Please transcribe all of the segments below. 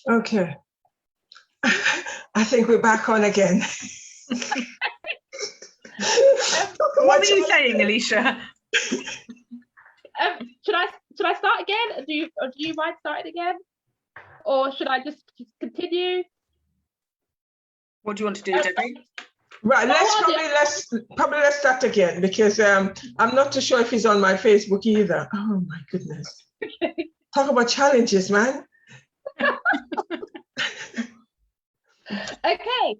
Okay. I think we're back on again. What were you saying, Alicia? Should I start again? Do you mind starting again, or should I just continue? What do you want to do, Debbie? Right, let's start again, because I'm not too sure if he's on my Facebook either. Oh my goodness. Talk about challenges, man. Okay.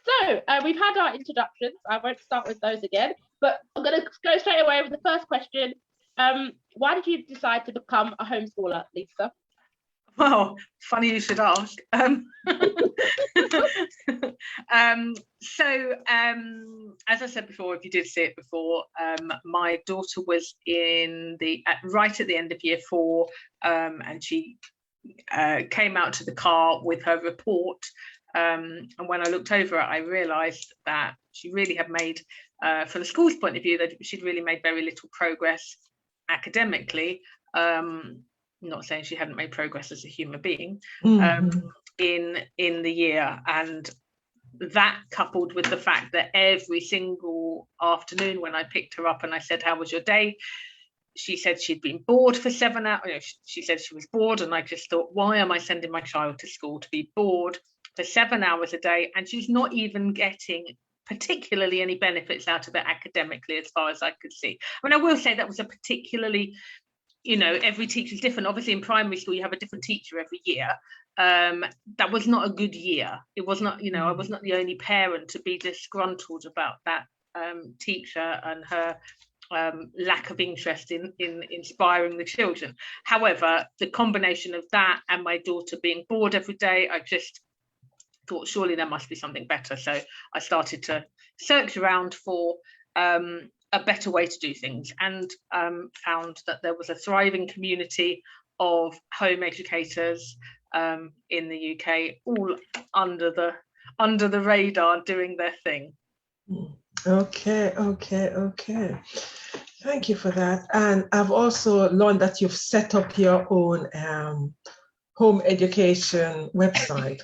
So we've had our introductions. I won't start with those again, but I'm going to go straight away with the first question. Why did you decide to become a homeschooler, Lisa? Well, funny you should ask. As I said before, if you did see it before, my daughter was right at the end of year 4, and she came out to the car with her report. And when I looked over it, I realised that she really had made, from the school's point of view, that she'd really made very little progress academically. Not saying she hadn't made progress as a human being, in the year. And that, coupled with the fact that every single afternoon when I picked her up and I said, "How was your day?" she said she'd been bored for 7 hours. She said she was bored, and I just thought, why am I sending my child to school to be bored for 7 hours a day? And she's not even getting particularly any benefits out of it academically, as far as I could see. I mean, I will say that was a particularly, every teacher's different. Obviously, in primary school, you have a different teacher every year. That was not a good year. It was not, I was not the only parent to be disgruntled about that teacher and her lack of interest in inspiring the children. However, the combination of that and my daughter being bored every day, I just thought surely there must be something better. So I started to search around for a better way to do things, and found that there was a thriving community of home educators in the UK, all under the radar, doing their thing. Okay. Thank you for that. And I've also learned that you've set up your own home education website.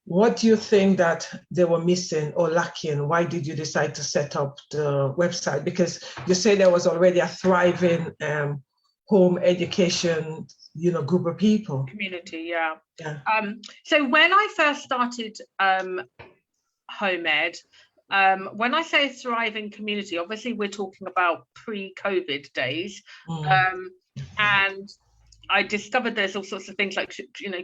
What do you think that they were missing or lacking? Why did you decide to set up the website? Because you say there was already a thriving home education, group of people. Community, yeah. So when I first started home ed, when I say thriving community, obviously we're talking about pre-COVID days, and I discovered there's all sorts of things like,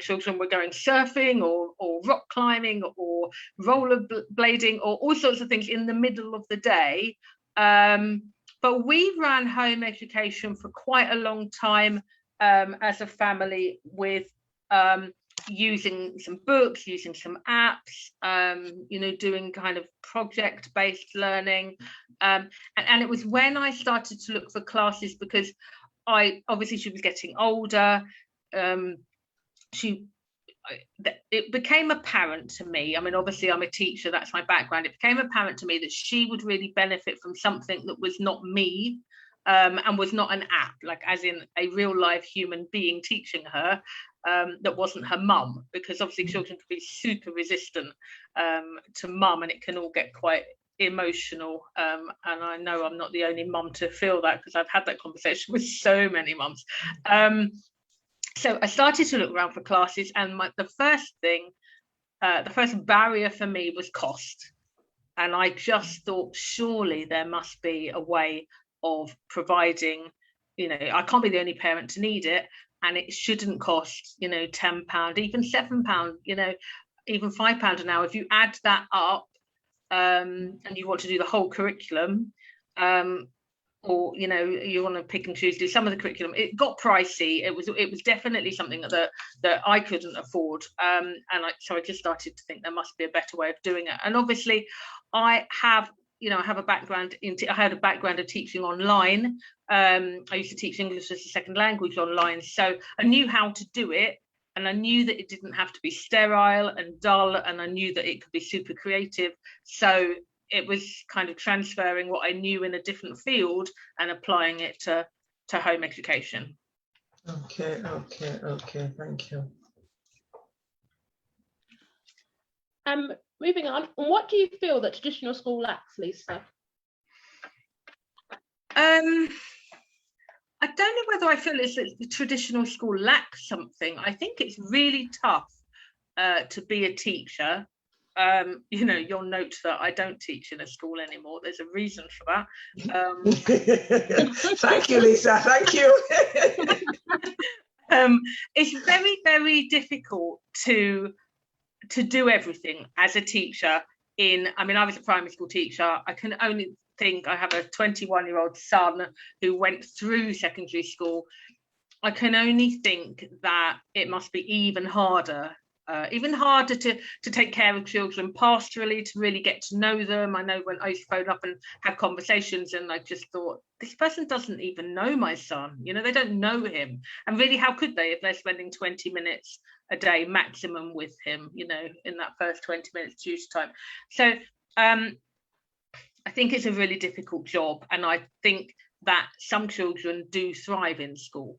children were going surfing or rock climbing or rollerblading or all sorts of things in the middle of the day. But we ran home education for quite a long time as a family, with using some books, using some apps, doing kind of project-based learning. And it was when I started to look for classes, because she was getting older. It became apparent to me, I mean, obviously I'm a teacher, that's my background. It became apparent to me that she would really benefit from something that was not me, and was not an app, like as in a real life human being teaching her, that wasn't her mum, because obviously children can be super resistant to mum, and it can all get quite emotional, and I know I'm not the only mum to feel that, because I've had that conversation with so many mums. So I started to look around for classes, and the first barrier for me was cost. And I just thought, surely there must be a way of providing, I can't be the only parent to need it, and it shouldn't cost, £10, even £7, even £5 an hour. If you add that up, and you want to do the whole curriculum, or you want to pick and choose, do some of the curriculum, it got pricey. It was definitely something that I couldn't afford, so I just started to think there must be a better way of doing it. And obviously I had a background of teaching online. I used to teach English as a second language online, so I knew how to do it. And I knew that it didn't have to be sterile and dull, and I knew that it could be super creative. So it was kind of transferring what I knew in a different field and applying it to home education. Okay, thank you. Moving on, what do you feel that traditional school lacks, Lisa? I don't know whether I feel it's that the traditional school lacks something. I think it's really tough to be a teacher. You know, you'll note that I don't teach in a school anymore. There's a reason for that. Thank you, Lisa. Thank you. It's very, very difficult to do everything as a teacher I mean, I was a primary school teacher. I can only think I have a 21-year-old son who went through secondary school. I can only think that it must be even harder to take care of children pastorally, to really get to know them. I know when I used to phone up and have conversations, and I just thought, this person doesn't even know my son. You know, they don't know him. And really, how could they if they're spending 20 minutes a day maximum with him, you know, in that first 20 minutes tutor time? So I think it's a really difficult job. And I think that some children do thrive in school.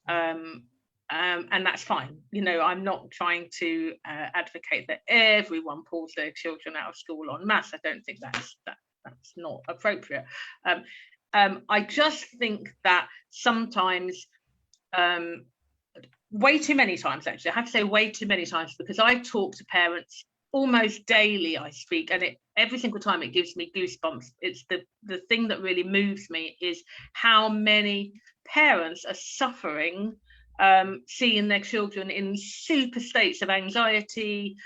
And that's fine. You know, I'm not trying to advocate that everyone pulls their children out of school en masse. I don't think that's not appropriate. I just think that sometimes, way too many times, actually, I have to say way too many times, because I talk to parents almost daily. I speak, and every single time it gives me goosebumps. It's the thing that really moves me is how many parents are suffering, seeing their children in super states of anxiety,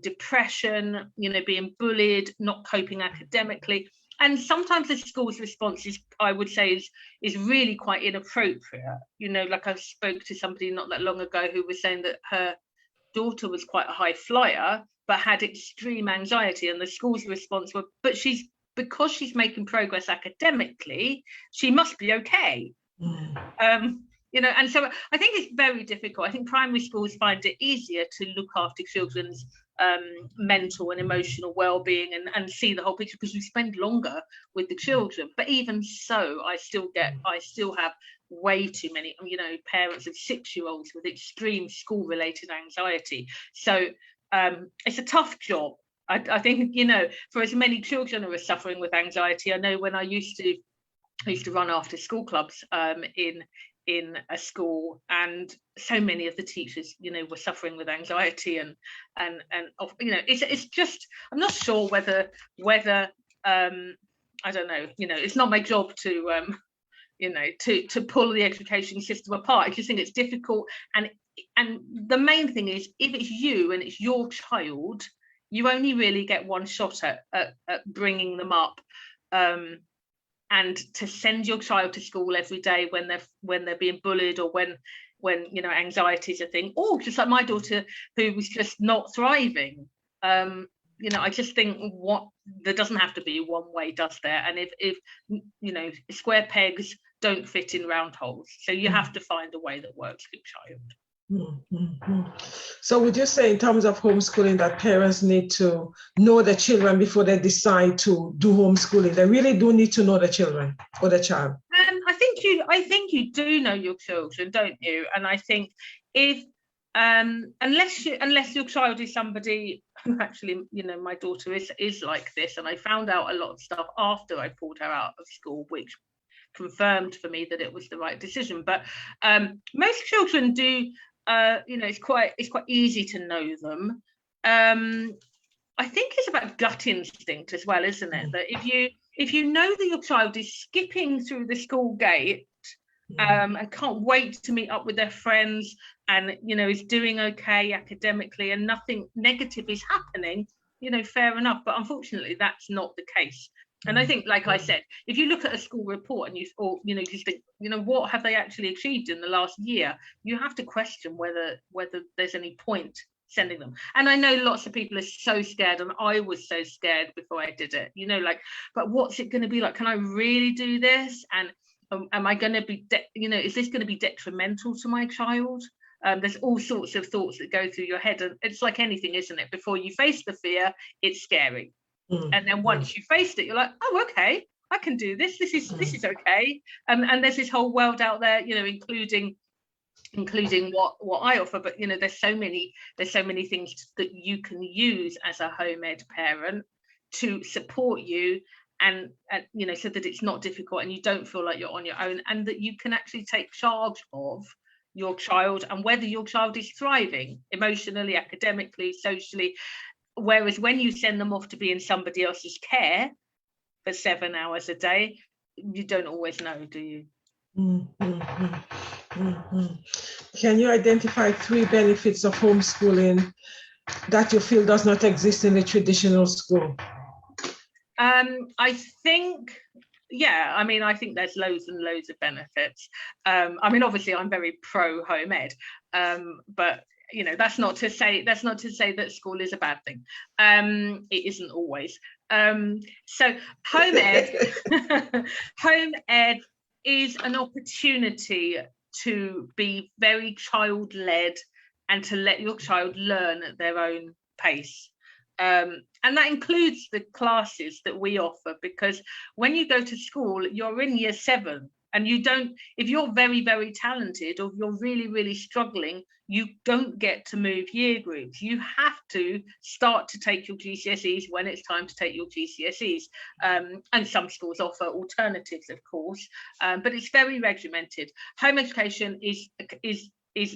depression, you know, being bullied, not coping academically. And sometimes the school's response is, I would say, is really quite inappropriate. You know, like I spoke to somebody not that long ago who was saying that her daughter was quite a high flyer, but had extreme anxiety. And the school's response was, but because she's making progress academically, she must be okay. You know, and so I think it's very difficult. I think primary schools find it easier to look after children's mental and emotional well-being and see the whole picture, because we spend longer with the children. But even so, I still have way too many, you know, parents of 6-year-olds with extreme school-related anxiety. So it's a tough job. I think, you know, for as many children who are suffering with anxiety, I know when I used to run after school clubs in a school, and so many of the teachers, you know, were suffering with anxiety and you know, it's just, I'm not sure whether I don't know, you know, it's not my job to you know, to pull the education system apart. I just think it's difficult, and the main thing is, if it's you and it's your child, you only really get one shot at bringing them up. And to send your child to school every day when they're being bullied, or when you know, anxiety is a thing, or just like my daughter who was just not thriving. You know, I just think there doesn't have to be one way, does there? And if you know, square pegs don't fit in round holes, so you have to find a way that works for your child. So would you say, in terms of homeschooling, that parents need to know the children before they decide to do homeschooling? They really do need to know the children or the child. I think you do know your children, don't you? And I think if unless your child is somebody who actually, you know, my daughter is like this, and I found out a lot of stuff after I pulled her out of school, which confirmed for me that it was the right decision. But most children do. You know, it's quite easy to know them. I think it's about gut instinct as well, isn't it? That if you know that your child is skipping through the school gate and can't wait to meet up with their friends, and, you know, is doing okay academically and nothing negative is happening, you know, fair enough. But unfortunately, that's not the case. And I think, like I said, if you look at a school report and you just think, you know, what have they actually achieved in the last year? You have to question whether there's any point sending them. And I know lots of people are so scared, and I was so scared before I did it, you know, like, but what's it going to be like? Can I really do this? And am I going to be, you know, is this going to be detrimental to my child? There's all sorts of thoughts that go through your head, and it's like anything, isn't it? Before you face the fear, it's scary. And then once you faced it, you're like, oh, okay, I can do this. This is okay. And there's this whole world out there, you know, including including what I offer. But there's so many things that you can use as a home ed parent to support you, and so that it's not difficult and you don't feel like you're on your own, and that you can actually take charge of your child and whether your child is thriving emotionally, academically, socially. Whereas when you send them off to be in somebody else's care for 7 hours a day, you don't always know, do you? Can you identify 3 benefits of homeschooling that you feel does not exist in a traditional school? I think, I think there's loads and loads of benefits. Obviously I'm very pro home ed, but that's not to say that school is a bad thing. It isn't always. So home ed is an opportunity to be very child-led and to let your child learn at their own pace. And that includes the classes that we offer, because when you go to school, you're in year 7, and if you're very, very talented, or if you're really, really struggling, you don't get to move year groups. You have to start to take your GCSEs when it's time to take your GCSEs. And some schools offer alternatives, of course, but it's very regimented. Home education is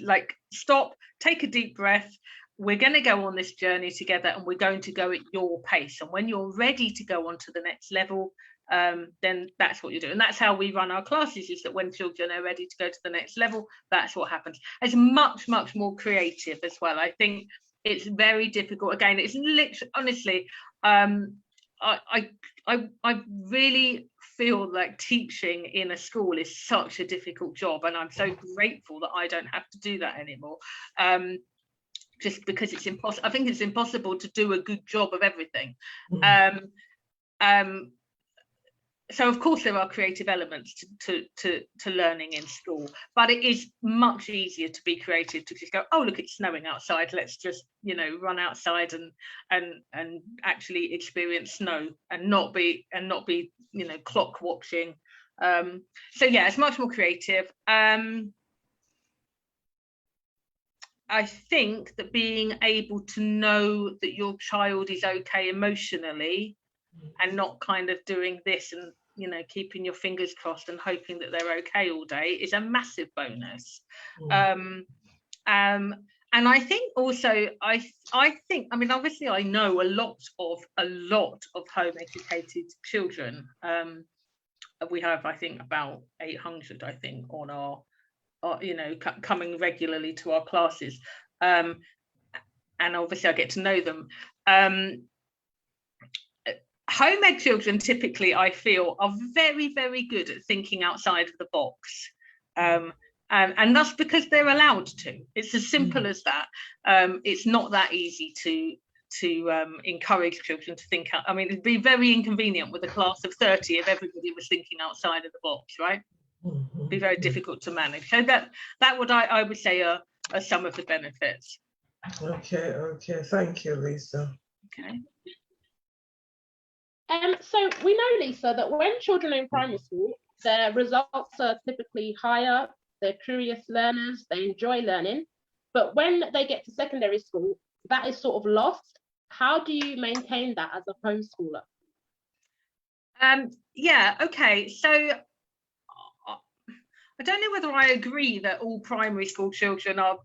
like, stop, take a deep breath. We're going to go on this journey together, and we're going to go at your pace. And when you're ready to go on to the next level, then that's what you do. And that's how we run our classes, is that when children are ready to go to the next level, that's what happens. It's much, much more creative as well. I think it's very difficult. Again, it's literally, honestly, I really feel like teaching in a school is such a difficult job, and I'm so grateful that I don't have to do that anymore. Just because it's impossible. I think it's impossible to do a good job of everything. So of course there are creative elements to learning in school, but it is much easier to be creative, to just go, oh look, it's snowing outside, let's just run outside and actually experience snow, and not be clock watching. So yeah, it's much more creative. I think that being able to know that your child is okay emotionally, and not kind of doing this and keeping your fingers crossed and hoping that they're okay all day, is a massive bonus. And I think also, I think, obviously I know a lot of home educated children. We have, I think, about 800, I think, on our coming regularly to our classes, and obviously I get to know them. Home ed children typically, I feel, are very, very good at thinking outside of the box, and that's because they're allowed to. It's as simple as that. It's not that easy to encourage children to think out. It'd be very inconvenient with a class of 30 if everybody was thinking outside of the box, right? Be very difficult to manage. So that would, I would say, are some of the benefits. Okay, thank you, Lisa. Okay. So we know, Lisa, that when children are in primary school, their results are typically higher, they're curious learners, they enjoy learning, but when they get to secondary school, that is sort of lost. How do you maintain that as a homeschooler? Yeah, okay, so I don't know whether I agree that all primary school children are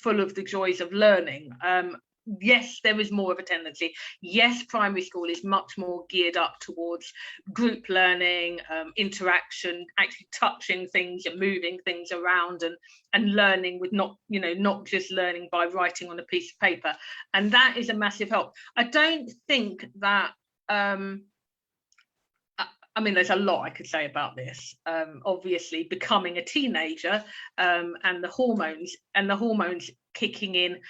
full of the joys of learning. Yes, there is more of a tendency. Yes, primary school is much more geared up towards group learning, interaction, actually touching things and moving things around, and learning with not just learning by writing on a piece of paper. And that is a massive help. I don't think that there's a lot I could say about this. Obviously, becoming a teenager, and the hormones kicking in,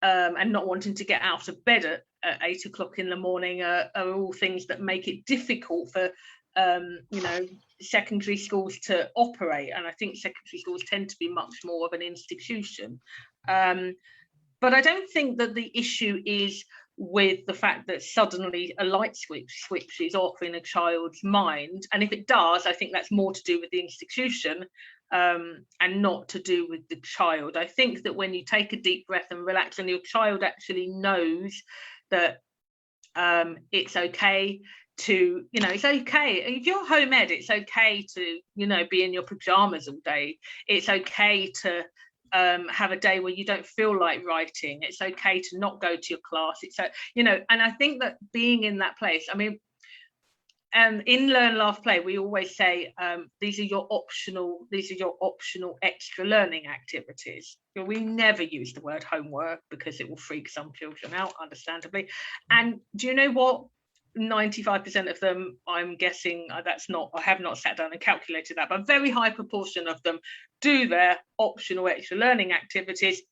and not wanting to get out of bed at 8 o'clock in the morning are all things that make it difficult for secondary schools to operate. And I think secondary schools tend to be much more of an institution. But I don't think that the issue is with the fact that suddenly a light switch switches off in a child's mind. And if it does, I think that's more to do with the institution and not to do with the child. I think that when you take a deep breath and relax, and your child actually knows that it's okay to, it's okay if you're home ed, it's okay to, be in your pajamas all day. It's okay to have a day where you don't feel like writing. It's okay to not go to your class. It's and I think that being in that place, I mean, in Learn, Laugh, Play, we always say these are your optional extra learning activities. We never use the word homework because it will freak some children out, understandably. And do you know what? 95% of them, I'm guessing, I have not sat down and calculated that, but a very high proportion of them do their optional extra learning activities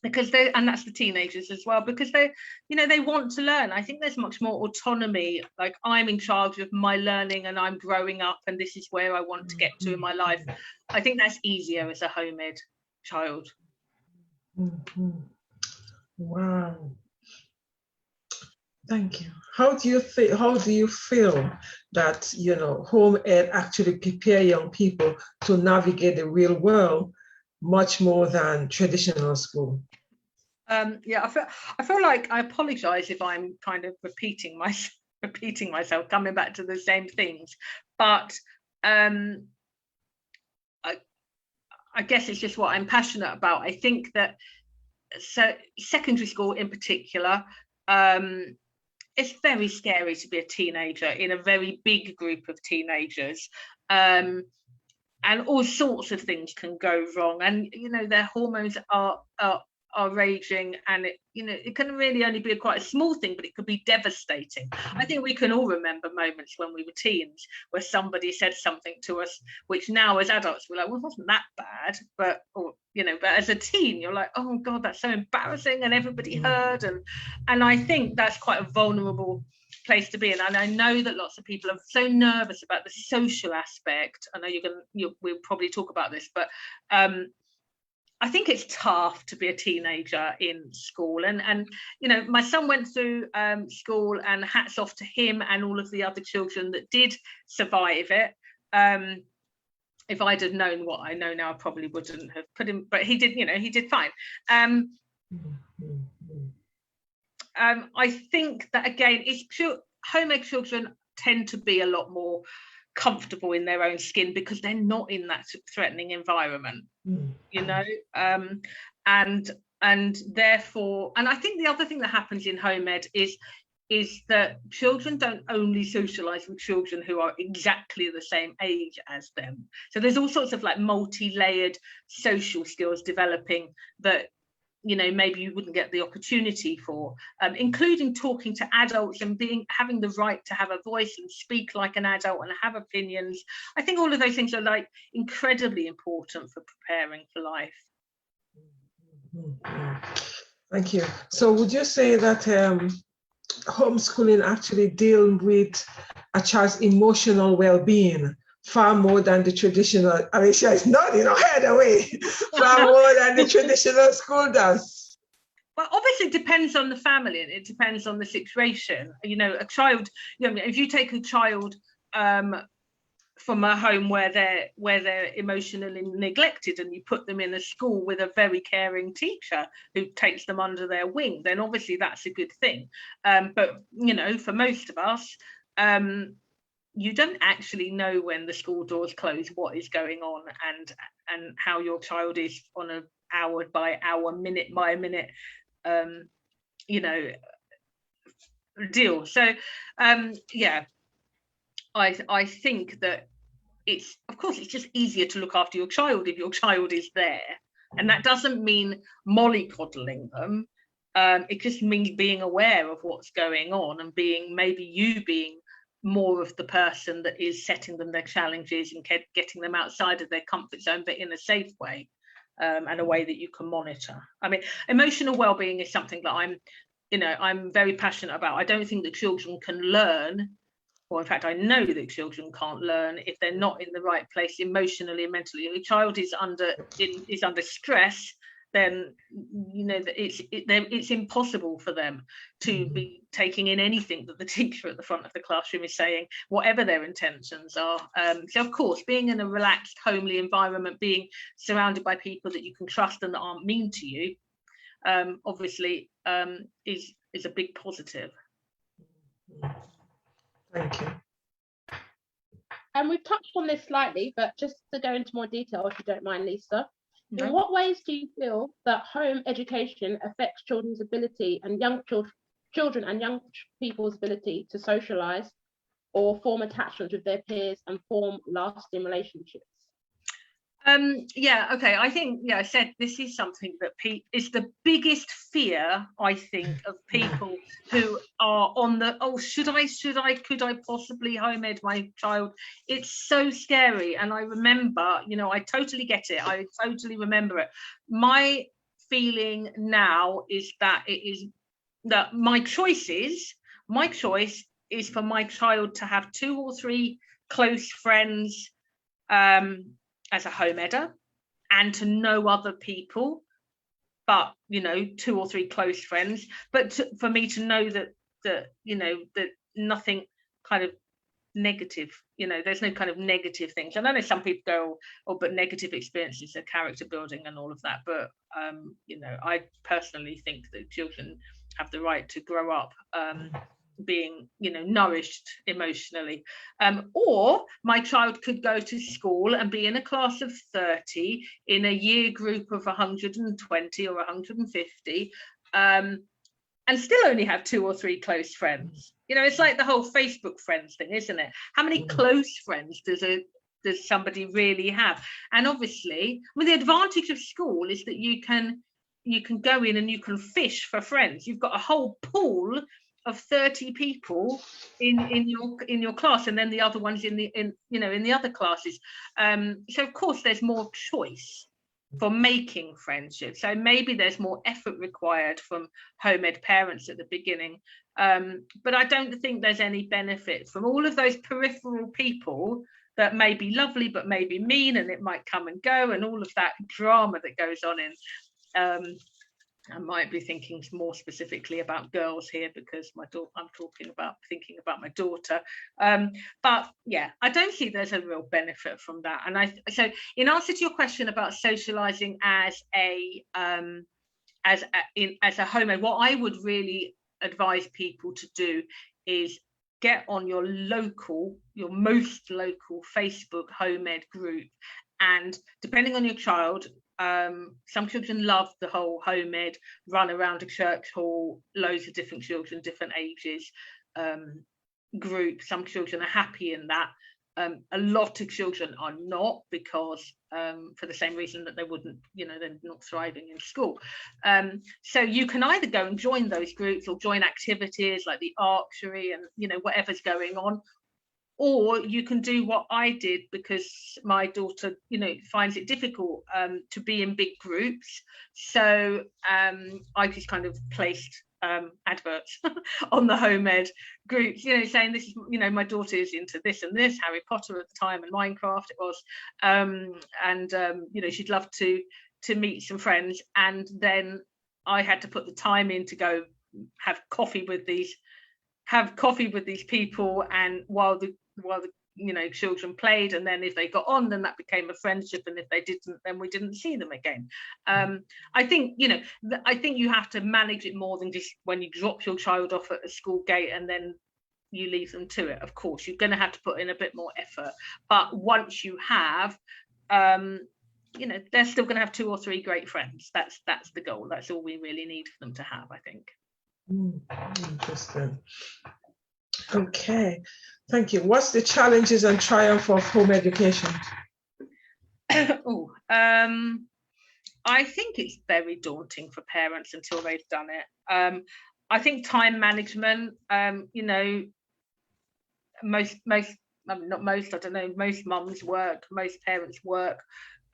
because and that's the teenagers as well, because they want to learn. I think there's much more autonomy, like I'm in charge of my learning and I'm growing up and this is where I want to get to in my life. I think that's easier as a home ed child. Mm-hmm. Wow. Thank you. How do you feel that, home ed actually prepare young people to navigate the real world much more than traditional school? Yeah, I feel like, I apologize if I'm kind of repeating myself, coming back to the same things, but I guess it's just what I'm passionate about. I think that secondary school in particular, it's very scary to be a teenager in a very big group of teenagers, and all sorts of things can go wrong, and their hormones are raging, and it can really only be quite a small thing, but it could be devastating. I think we can all remember moments when we were teens where somebody said something to us which now as adults we're like, well, it wasn't that bad, but as a teen you're like, oh god, that's so embarrassing, and everybody heard, and I think that's quite a vulnerable place to be in. And I know that lots of people are so nervous about the social aspect. I know we'll probably talk about this, but I think it's tough to be a teenager in school, and my son went through school, and hats off to him and all of the other children that did survive it. If I'd have known what I know now, I probably wouldn't have put him, but he did. He did fine. I think that again, home ed children tend to be a lot more comfortable in their own skin because they're not in that threatening environment, and therefore, and I think the other thing that happens in home ed is that children don't only socialize with children who are exactly the same age as them. So there's all sorts of like multi-layered social skills developing that maybe you wouldn't get the opportunity for, including talking to adults and having the right to have a voice and speak like an adult and have opinions. I think all of those things are like incredibly important for preparing for life. Thank you. So would you say that homeschooling actually deal with a child's emotional well-being far more than the traditional? Alicia is nodding her head away. Far more than the traditional school does. Well, obviously it depends on the family and it depends on the situation. A child, if you take a child from a home where they're emotionally neglected and you put them in a school with a very caring teacher who takes them under their wing, then obviously that's a good thing. But for most of us, you don't actually know when the school doors close what is going on and how your child is on an hour by hour, minute by minute deal. So I think that it's just easier to look after your child if your child is there, and that doesn't mean mollycoddling them. It just means being aware of what's going on and being more of the person that is setting them their challenges and getting them outside of their comfort zone, but in a safe way, and a way that you can monitor. I mean, emotional well-being is something that I'm very passionate about. I don't think that children can learn, or in fact, I know that children can't learn if they're not in the right place emotionally and mentally. If a child is under stress, then you know that it's impossible for them to be taking in anything that the teacher at the front of the classroom is saying, whatever their intentions are. So of course, being in a relaxed, homely environment, being surrounded by people that you can trust and that aren't mean to you, obviously is a big positive. Thank you. And we've touched on this slightly, but just to go into more detail, if you don't mind, Lisa. No. In what ways do you feel that home education affects children's ability and children and young people's ability to socialize or form attachments with their peers and form lasting relationships? Yeah, okay. I think, yeah, I said this is something that is the biggest fear, I think, of people who are on the, oh, could I possibly home ed my child? It's so scary. And I remember, you know, I totally get it. I totally remember it. My feeling now is that my choice is for my child to have 2 or 3 close friends, as a home edder, and to know other people, but you know, 2 or 3 close friends, but for me to know that you know, that nothing kind of negative, you know, there's no kind of negative things. I know some people go, oh, but negative experiences are character building and all of that, but you know, I personally think that children have the right to grow up being, you know, nourished emotionally. Or my child could go to school and be in a class of 30 in a year group of 120 or 150, and still only have 2 or 3 close friends. You know, it's like the whole Facebook friends thing, isn't it? How many close friends does somebody really have? And obviously, I mean, the advantage of school is that you can go in and you can fish for friends. You've got a whole pool of 30 people in your class, and then the other ones in the other classes. So of course there's more choice for making friendships. So maybe there's more effort required from home ed parents at the beginning. But I don't think there's any benefit from all of those peripheral people that may be lovely but may be mean, and it might come and go, and all of that drama that goes on in I might be thinking more specifically about girls here because I'm thinking about my daughter. But yeah, I don't see there's a real benefit from that. And so in answer to your question about socializing as a home ed, what I would really advise people to do is get on your most local Facebook home ed group, and depending on your child, some children love the whole home ed, run around a church hall, loads of different children, different ages, group. Some children are happy in that. A lot of children are not, because for the same reason that they wouldn't, you know, they're not thriving in school. So you can either go and join those groups or join activities like the archery and, you know, whatever's going on. Or you can do what I did, because my daughter, you know, finds it difficult to be in big groups. So I just kind of placed adverts on the home ed groups, you know, saying this is, you know, my daughter is into this and this, Harry Potter at the time and Minecraft it was, and you know, she'd love to meet some friends. And then I had to put the time in to go have coffee with these people, and while the you know, children played, and then if they got on, then that became a friendship, and if they didn't, then we didn't see them again. I think, you know, I think you have to manage it more than just when you drop your child off at a school gate and then you leave them to it. Of course, you're going to have to put in a bit more effort, but once you have, you know, they're still going to have 2 or 3 great friends. That's the goal. That's all we really need for them to have, I think. Interesting. Okay, thank you. What's the challenges and triumph of home education? I think it's very daunting for parents until they've done it. I think time management, you know, most mums work, most parents work.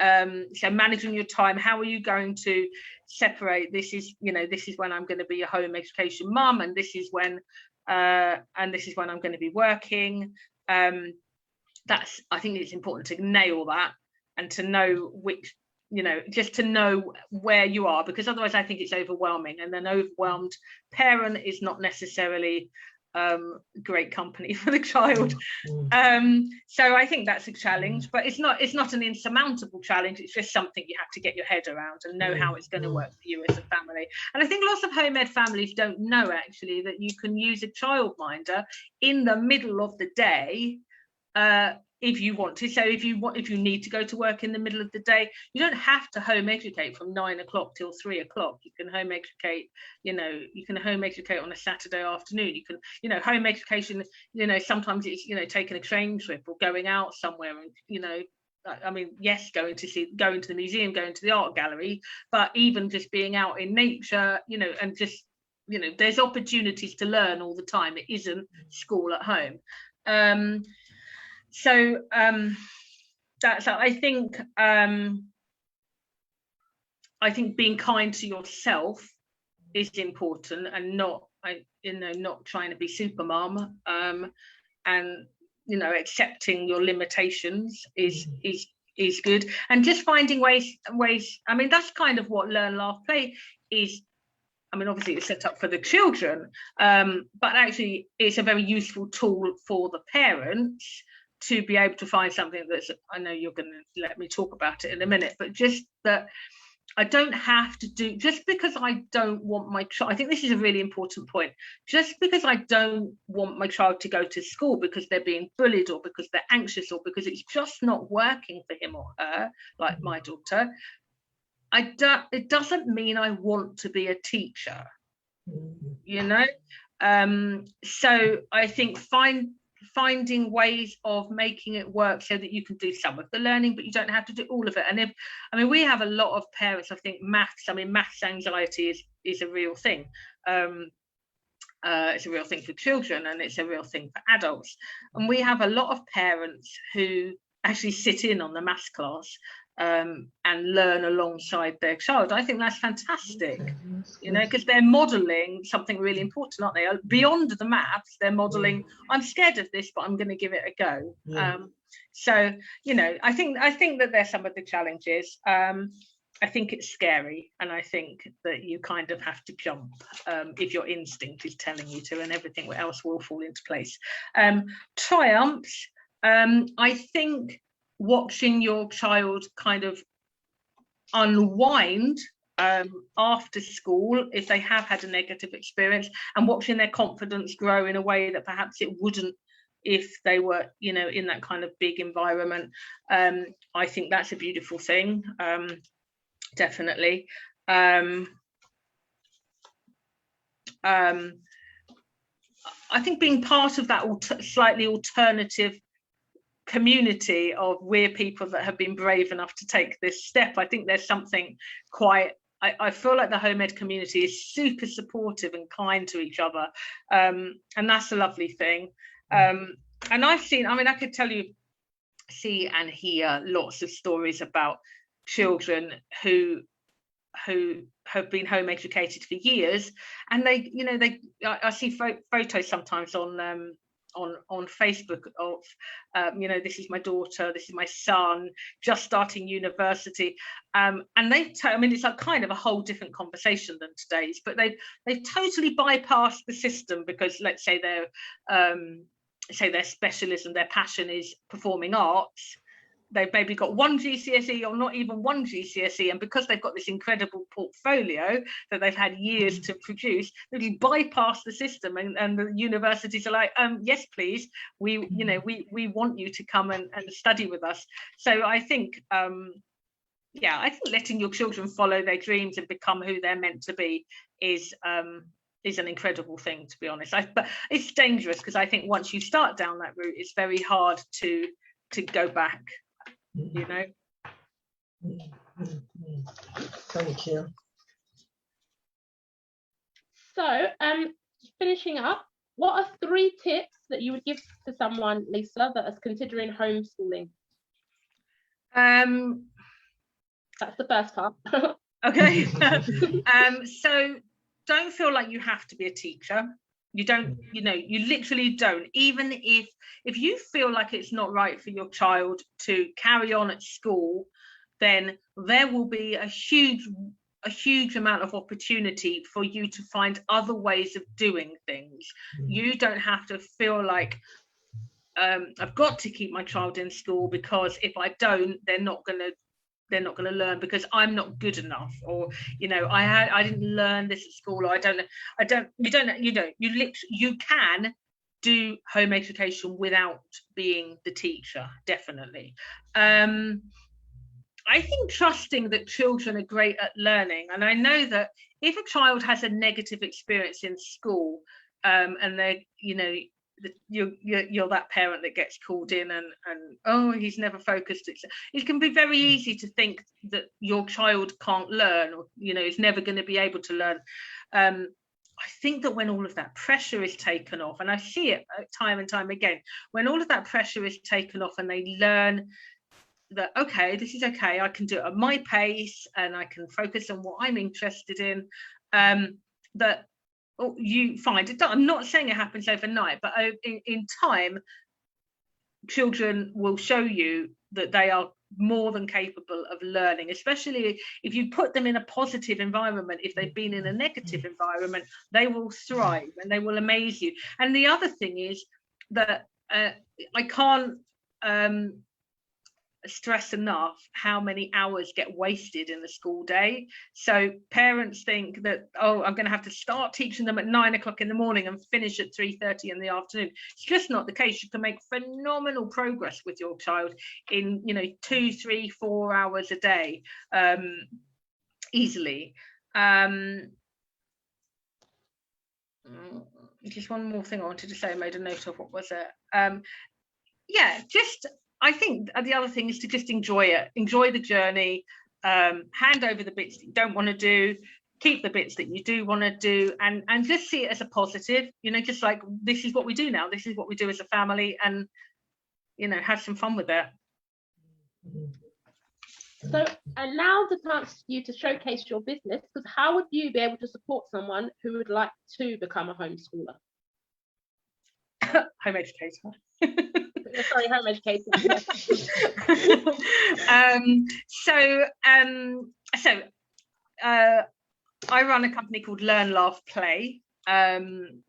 So managing your time, how are you going to separate, this is when I'm going to be a home education mum, and this is when I'm going to be working. I think it's important to nail that, and to know which you know, just to know where you are, because otherwise I think it's overwhelming, and an overwhelmed parent is not necessarily great company for the child. So I think that's a challenge, but it's not an insurmountable challenge. It's just something you have to get your head around and know how it's going to work for you as a family. And I think lots of home ed families don't know actually that you can use a childminder in the middle of the day if you want to. So if you need to go to work in the middle of the day, you don't have to home educate from 9 o'clock till 3 o'clock. You can home educate, you know, you can home educate on a Saturday afternoon. You can, you know, home education, you know, sometimes it's, you know, taking a train trip or going out somewhere, and, you know, I mean, yes, going to the museum, going to the art gallery, but even just being out in nature, you know, and just, you know, there's opportunities to learn all the time. It isn't school at home. So that's, I think being kind to yourself is important, and not trying to be super mom, and, you know, accepting your limitations is good, and just finding ways. I mean, that's kind of what Learn, Laugh, Play is. I mean, obviously it's set up for the children, but actually it's a very useful tool for the parents to be able to find something that's, I know you're going to let me talk about it in a minute, but just that I don't have to do, just because I don't want my child, I think this is a really important point, just because I don't want my child to go to school because they're being bullied or because they're anxious or because it's just not working for him or her, like my daughter, it doesn't mean I want to be a teacher, you know? So I think finding ways of making it work so that you can do some of the learning, but you don't have to do all of it. And we have a lot of parents, I think maths anxiety is a real thing. It's a real thing for children, and it's a real thing for adults. And we have a lot of parents who actually sit in on the maths class and learn alongside their child. I think that's fantastic, you know, because they're modeling something really important, aren't they? Beyond the maths, they're modeling, I'm scared of this, but I'm going to give it a go. So, you know, I think that there's some of the challenges. I think it's scary, and I think that you kind of have to jump if your instinct is telling you to, and everything else will fall into place. Triumphs, I think watching your child kind of unwind after school, if they have had a negative experience, and watching their confidence grow in a way that perhaps it wouldn't if they were, you know, in that kind of big environment. I think that's a beautiful thing, definitely. I think being part of that slightly alternative community of we're people that have been brave enough to take this step. I think there's something quite, I feel like the home ed community is super supportive and kind to each other, and that's a lovely thing. And I've seen, I mean, I could see and hear lots of stories about children who have been home educated for years, and they, you know, I see photos sometimes on Facebook of, you know, this is my daughter, this is my son, just starting university, and I mean, it's like kind of a whole different conversation than today's, but they've totally bypassed the system because, let's say their specialism, their passion is performing arts. They've maybe got one GCSE or not even one GCSE, and because they've got this incredible portfolio that they've had years to produce, they bypass the system, and the universities are like, yes, please, we want you to come and study with us. So I think, I think letting your children follow their dreams and become who they're meant to be is an incredible thing, to be honest. But it's dangerous because I think once you start down that route, it's very hard to go back. You know. Thank you. So, finishing up, what are 3 tips that you would give to someone, Lisa, that is considering homeschooling? That's the first part. Okay. So don't feel like you have to be a teacher. You don't, you know, you literally don't. Even if you feel like it's not right for your child to carry on at school then there will be a huge amount of opportunity for you to find other ways of doing things. You don't have to feel like I've got to keep my child in school, because if I don't, they're not going to learn, because I'm not good enough, or I didn't learn this at school, or you can do home education without being the teacher, definitely. I think trusting that children are great at learning, and I know that if a child has a negative experience in school, and they, you're that parent that gets called in and oh, he's never focused, it can be very easy to think that your child can't learn, or is never going to be able to learn. I think that when all of that pressure is taken off, and I see it time and time again, when all of that pressure is taken off and they learn that, okay, this is okay, I can do it at my pace and I can focus on what I'm interested in, that you find it. I'm not saying it happens overnight, but in time, children will show you that they are more than capable of learning, especially if you put them in a positive environment. If they've been in a negative environment, they will thrive and they will amaze you. And the other thing is that I can't stress enough how many hours get wasted in the school day. So parents think that, oh, I'm going to have to start teaching them at 9 o'clock in the morning and finish at 3:30 in the afternoon. It's just not the case. You can make phenomenal progress with your child in 2, 3, 4 hours a day, easily. Just one more thing I wanted to say, I made a note of. What was it? I think the other thing is to just enjoy it, enjoy the journey, hand over the bits that you don't want to do, keep the bits that you do want to do, and just see it as a positive, just like, this is what we do now, this is what we do as a family, and have some fun with it. So, and now the chance for you to showcase your business, because how would you be able to support someone who would like to become a homeschooler? Home educator. Sorry, home educator. I run a company called Learn, Laugh, Play, and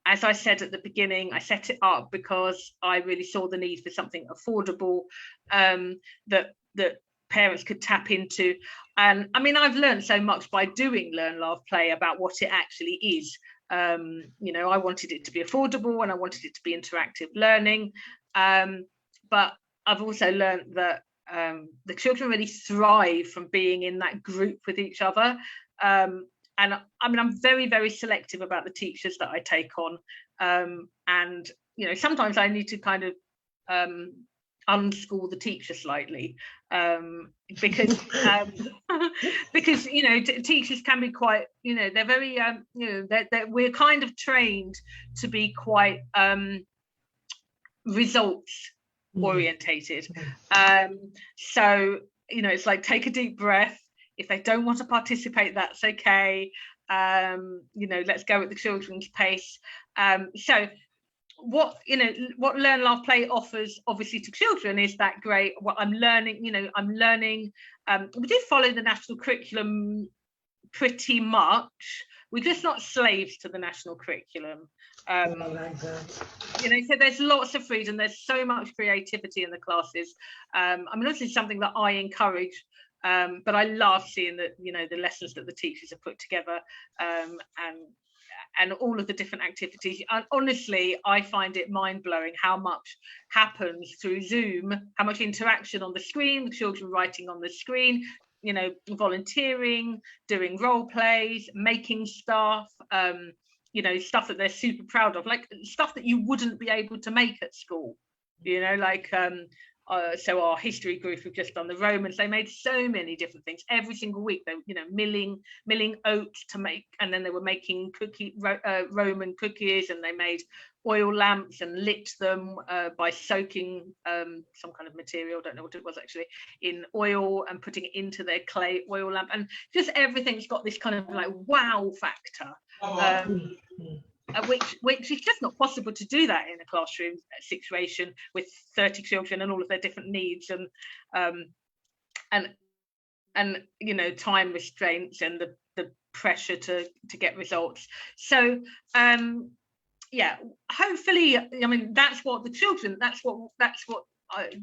as I said at the beginning, I set it up because I really saw the need for something affordable, that parents could tap into. And I mean, I've learned so much by doing Learn, Laugh, Play about what it actually is. I wanted it to be affordable and I wanted it to be interactive learning, but I've also learned that the children really thrive from being in that group with each other, and I mean, I'm very, very selective about the teachers that I take on, and sometimes I need to kind of unschool the teacher slightly, because teachers can be quite, they're very we're kind of trained to be quite results orientated, so it's like, take a deep breath. If they don't want to participate, that's okay. Let's go at the children's pace. So what Learn, Laugh, Play offers obviously to children is that great, what I'm learning, we do follow the national curriculum pretty much. We're just not slaves to the national curriculum. So there's lots of freedom, there's so much creativity in the classes. I mean, obviously something that I encourage, but I love seeing that, the lessons that the teachers have put together, and all of the different activities. And honestly, I find it mind-blowing how much happens through Zoom, how much interaction on the screen, the children writing on the screen, volunteering, doing role plays, making stuff, stuff that they're super proud of, like stuff that you wouldn't be able to make at school, so our history group have just done the Romans. They made so many different things every single week. They milling oats to make, and then they were making Roman cookies, and they made oil lamps and lit them by soaking some kind of material, don't know what it was actually, in oil and putting it into their clay oil lamp. And just everything's got this kind of like wow factor, which is just not possible to do that in a classroom situation with 30 children and all of their different needs. And and you know, time restraints and the pressure to get results. So yeah, hopefully, I mean, that's what the children, that's what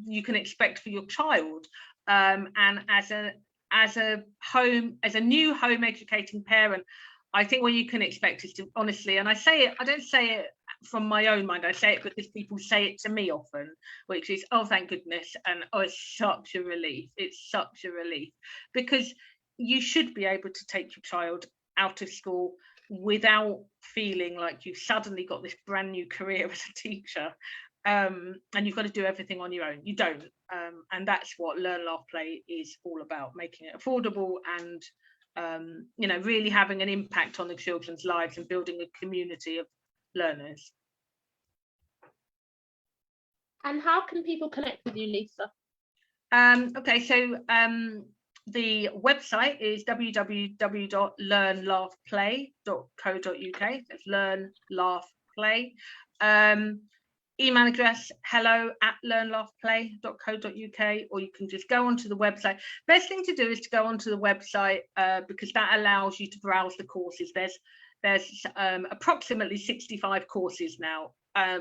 you can expect for your child. And as a new home educating parent, I think what you can expect is to honestly, and I don't say it from my own mind, I say it because people say it to me often, which is, oh, thank goodness, and oh, it's such a relief. It's such a relief, because you should be able to take your child out of school without feeling like you've suddenly got this brand new career as a teacher, and you've got to do everything on your own. You don't, and that's what Learn, Laugh, Play is all about, making it affordable and you know, really having an impact on the children's lives and building a community of learners. And how can people connect with you, Lisa? Okay, so the website is www.learnlaughplay.co.uk. That's Learn, Laugh, Play. Email address hello@learnlaughplay.co.uk, or you can just go onto the website. Best thing to do is to go onto the website because that allows you to browse the courses. There's approximately 65 courses now.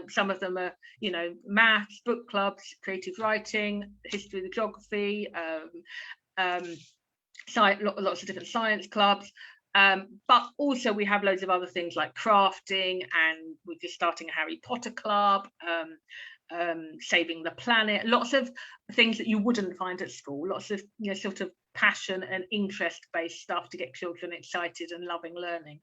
Some of them are, you know, maths, book clubs, creative writing, history of the geography, lots of different science clubs. But also we have loads of other things like crafting, and we're just starting a Harry Potter club, saving the planet, lots of things that you wouldn't find at school, lots of, you know, sort of passion and interest based stuff to get children excited and loving learning.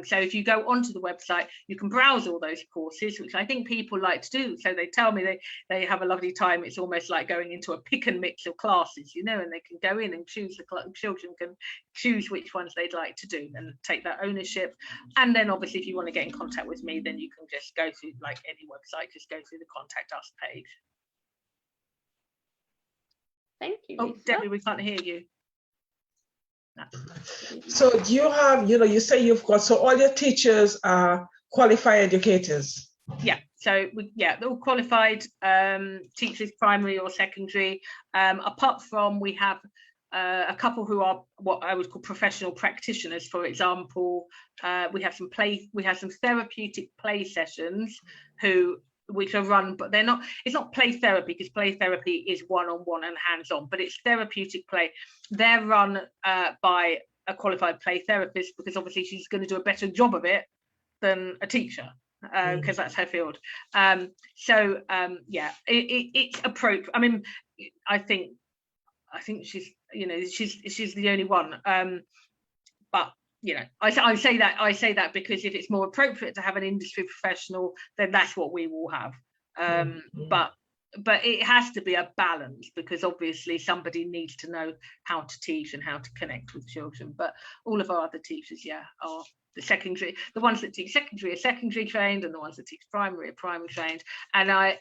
So if you go onto the website, you can browse all those courses, which I think people like to do. So they tell me they have a lovely time. It's almost like going into a pick and mix of classes, you know, and they can go in and choose, children can choose which ones they'd like to do and take that ownership. And then obviously if you want to get in contact with me, then you can just go through, like any website, just go through the contact us page. Thank you, Oh, Lisa. Debbie, we can't hear you. No. So do you have, you know, you say you've got, so all your teachers are qualified educators? Yeah, so they're all qualified teachers, primary or secondary. Apart from, we have a couple who are what I would call professional practitioners. For example, we have some therapeutic play sessions which are run, but it's not play therapy, because play therapy is one-on-one and hands-on, but it's therapeutic play. They're run by a qualified play therapist, because obviously she's going to do a better job of it than a teacher, because that's her field. Yeah, it's appropriate. I mean, I think she's, you know, she's the only one, but you know, I say that because if it's more appropriate to have an industry professional, then that's what we will have. But it has to be a balance, because obviously somebody needs to know how to teach and how to connect with children. But all of our other teachers, yeah, are the ones that teach secondary are secondary trained, and the ones that teach primary are primary trained. And I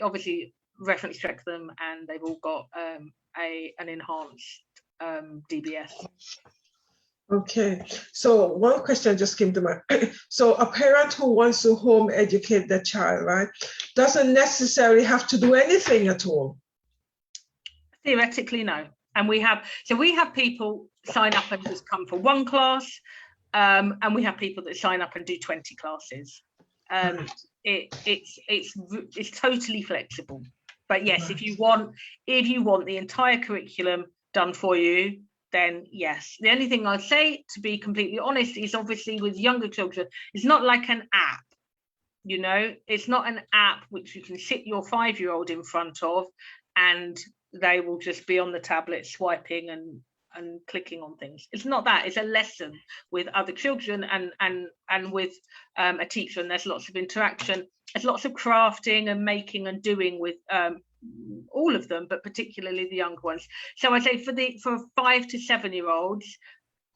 obviously reference check them, and they've all got an enhanced DBS. Okay, so one question just came to mind. So a parent who wants to home educate their child, right, doesn't necessarily have to do anything at all? Theoretically, no. And we have people sign up and just come for one class, and we have people that sign up and do 20 classes. It's totally flexible. But yes, if you want the entire curriculum done for you, then yes. The only thing I'd say, to be completely honest, is obviously with younger children, it's not like an app, you know, it's not an app which you can sit your 5-year-old in front of and they will just be on the tablet swiping and clicking on things. It's not that. It's a lesson with other children and with a teacher, and there's lots of interaction. There's lots of crafting and making and doing with all of them, but particularly the younger ones. So I say for 5 to 7-year-olds,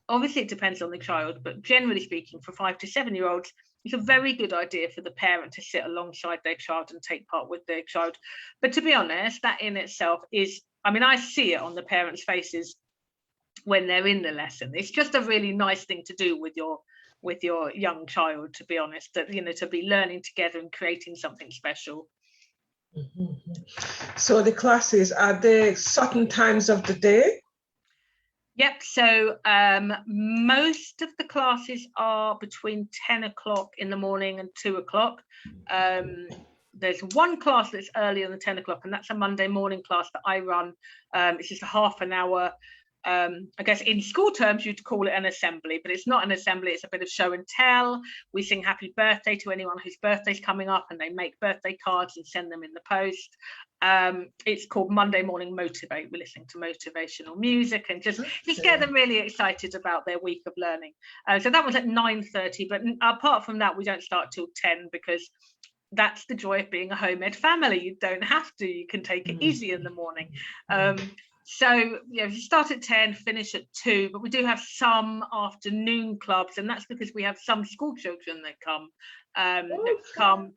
obviously it depends on the child, but generally speaking, for 5 to 7-year-olds, it's a very good idea for the parent to sit alongside their child and take part with their child. But to be honest, that in itself is, I mean, I see it on the parents' faces when they're in the lesson. It's just a really nice thing to do with your young child, to be honest, that, you know, to be learning together and creating something special. So the classes, are they certain times of the day? Yep, so most of the classes are between 10 o'clock in the morning and 2 o'clock. There's one class that's earlier than 10 o'clock, and that's a Monday morning class that I run. It's just a half an hour. I guess in school terms, you'd call it an assembly, but it's not an assembly. It's a bit of show and tell. We sing happy birthday to anyone whose birthday's coming up, and they make birthday cards and send them in the post. It's called Monday Morning Motivate. We're listening to motivational music and just get them really excited about their week of learning. So that was at 9:30, but apart from that, we don't start till 10 because that's the joy of being a home ed family. You don't have to, you can take it easy in the morning. So you start at 10, finish at 2, but we do have some afternoon clubs, and that's because we have some school children that come. So,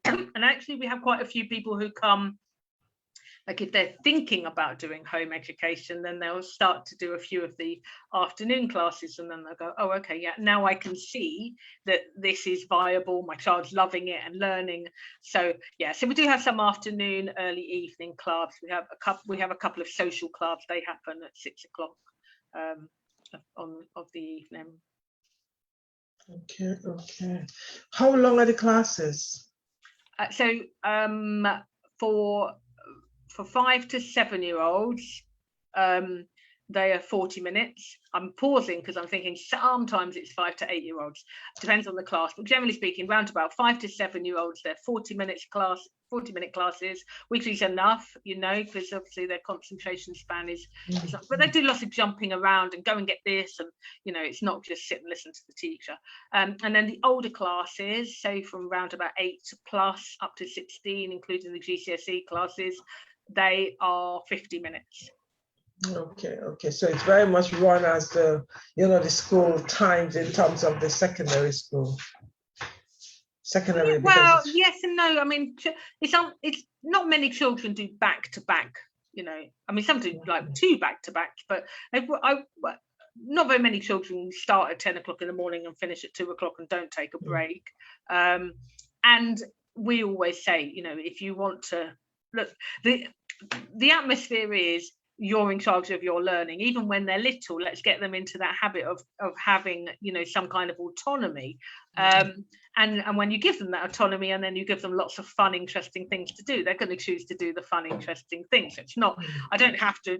and actually we have quite a few people who come, like if they're thinking about doing home education, then they'll start to do a few of the afternoon classes, and then they'll go, oh, okay, yeah, now I can see that this is viable, my child's loving it and learning. So yeah, so we do have some afternoon, early evening clubs. We have a couple of social clubs. They happen at 6 o'clock of the evening. Okay. How long are the classes? For 5 to 7 year olds, they are 40 minutes. I'm pausing because I'm thinking sometimes it's 5 to 8 year olds. Depends on the class, but generally speaking, round about 5 to 7 year olds, they're 40-minute classes. Weekly's enough, because obviously their concentration span is not, but they do lots of jumping around and go and get this, and it's not just sit and listen to the teacher. And then the older classes, so from round about 8 plus up to 16, including the GCSE classes, they are 50 minutes. Okay. So it's very much run as the school times in terms of the secondary school. Well, yes and no. I mean, it's not many children do back to back. I mean, some do like 2 back to back, but not very many children start at 10 o'clock in the morning and finish at 2 o'clock and don't take a break. And we always say, if you want to look, the atmosphere is you're in charge of your learning. Even when they're little, let's get them into that habit of having some kind of autonomy. And when you give them that autonomy and then you give them lots of fun, interesting things to do, they're going to choose to do the fun, interesting things. It's not, I don't have to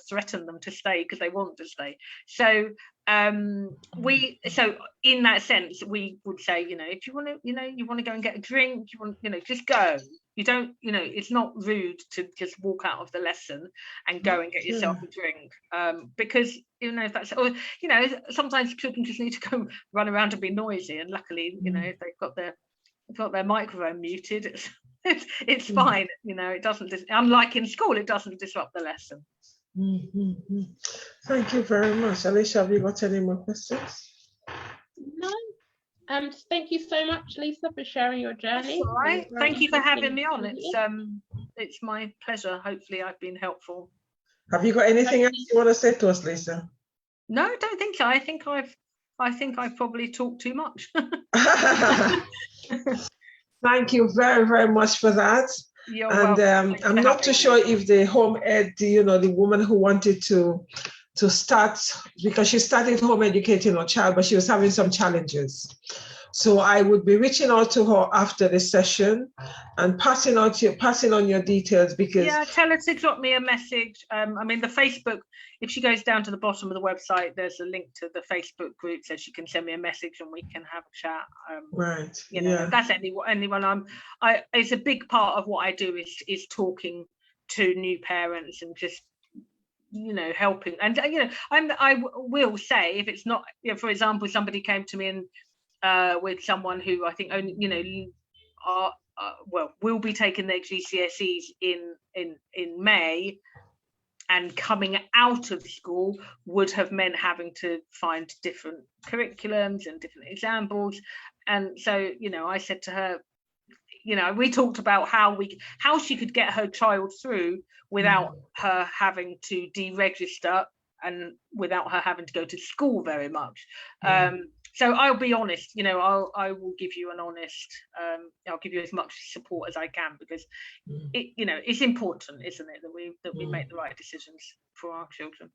threaten them to stay because they want to stay. So so in that sense, we would say, if you want to go and get a drink, just go. You don't, it's not rude to just walk out of the lesson and go and get yourself a drink, because if that's, or sometimes children just need to go run around and be noisy, and luckily, if they've got their microphone muted, it's fine. It doesn't. Unlike in school, it doesn't disrupt the lesson. Thank you very much, Alicia. Have you got any more questions? No. Thank you so much, Lisa, for sharing your journey. That's all right. Thank you for having me on. It's my pleasure. Hopefully, I've been helpful. Have you got anything else you want to say to us, Lisa? No, I don't think so. I think I've probably talked too much. Thank you very, very much for that. You're welcome. I'm not too sure if the home ed, the woman who wanted to start, because she started home educating her child, but she was having some challenges. So I would be reaching out to her after the session and passing on your details, because tell her to drop me a message. I mean, the Facebook, if she goes down to the bottom of the website, there's a link to the Facebook group, so she can send me a message and we can have a chat. Right. That's anyone. It's a big part of what I do is talking to new parents and just helping. And I will say, if it's not, for example, somebody came to me and with someone who I think only will be taking their GCSEs in May, and coming out of school would have meant having to find different curriculums and different examples. And so I said to her, we talked about how she could get her child through without her having to deregister and without her having to go to school very much. So I'll be honest, you know, I will give you an honest, I'll give you as much support as I can, because it, you know, it's important, isn't it, that we make the right decisions for our children.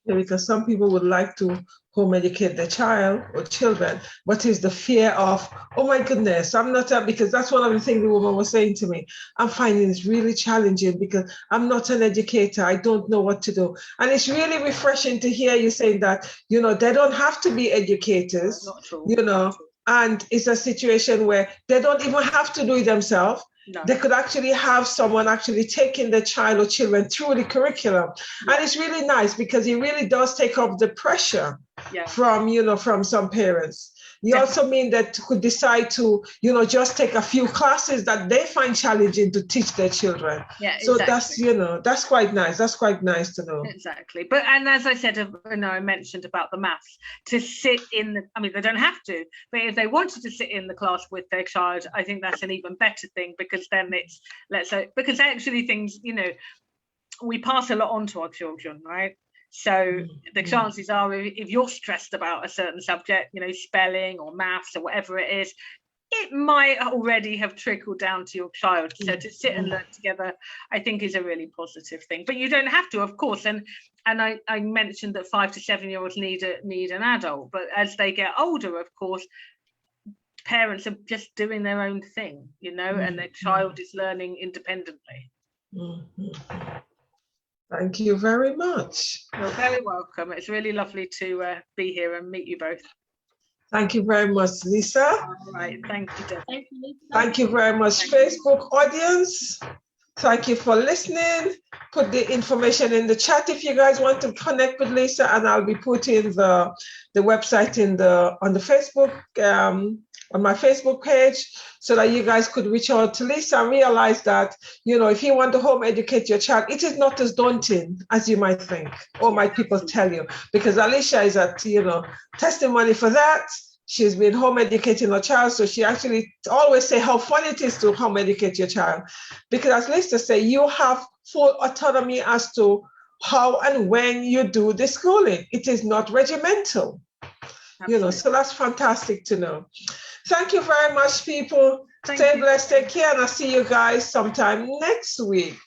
Yeah, because some people would like to home educate their child or children, but it's the fear of, oh my goodness, I'm not because that's one of the things the woman was saying to me. I'm finding it's really challenging because I'm not an educator. I don't know what to do. And it's really refreshing to hear you saying that, you know, they don't have to be educators, Not at all. you know, and it's a situation where they don't even have to do it themselves. No. They could actually have someone actually taking the child or children through the curriculum. Yeah. And it's really nice because it really does take off the pressure Yeah. from, you know, from some parents. You also mean that could decide to, you know, just take a few classes that they find challenging to teach their children. Yeah, so exactly. that's, you know, that's quite nice. That's quite nice to know. Exactly. But, and as I said, you know, I mentioned about the maths, to sit in the, I mean, they don't have to, but if they wanted to sit in the class with their child, I think that's an even better thing, because then it's, let's say, because actually things, you know, we pass a lot on to our children, right? So the chances are, if you're stressed about a certain subject, you know, spelling or maths or whatever it is, it might already have trickled down to your child. So to sit and learn together, I think, is a really positive thing. But you don't have to, of course. And I mentioned that 5 to 7-year-olds need an adult. But as they get older, of course, parents are just doing their own thing, you know, and their child is learning independently. Thank you very much. You're very welcome. It's really lovely to be here and meet you both. Thank you very much, Lisa. All right. Thank you, Debbie. Thank you, Lisa. Thank you very much, Facebook audience. Thank you for listening. Put the information in the chat if you guys want to connect with Lisa, and I'll be putting the website on the Facebook, on my Facebook page, so that you guys could reach out to Lisa and realize that, you know, if you want to home educate your child, it is not as daunting as you might think, or might people tell you, because Alicia is at, you know, testimony for that. She's been home educating her child, so she actually always say how fun it is to home educate your child, because as Lisa say, you have full autonomy as to how and when you do the schooling. It is not regimental. Absolutely. You know, so that's fantastic to know. Thank you very much, people. Stay blessed, take care, and I'll see you guys sometime next week.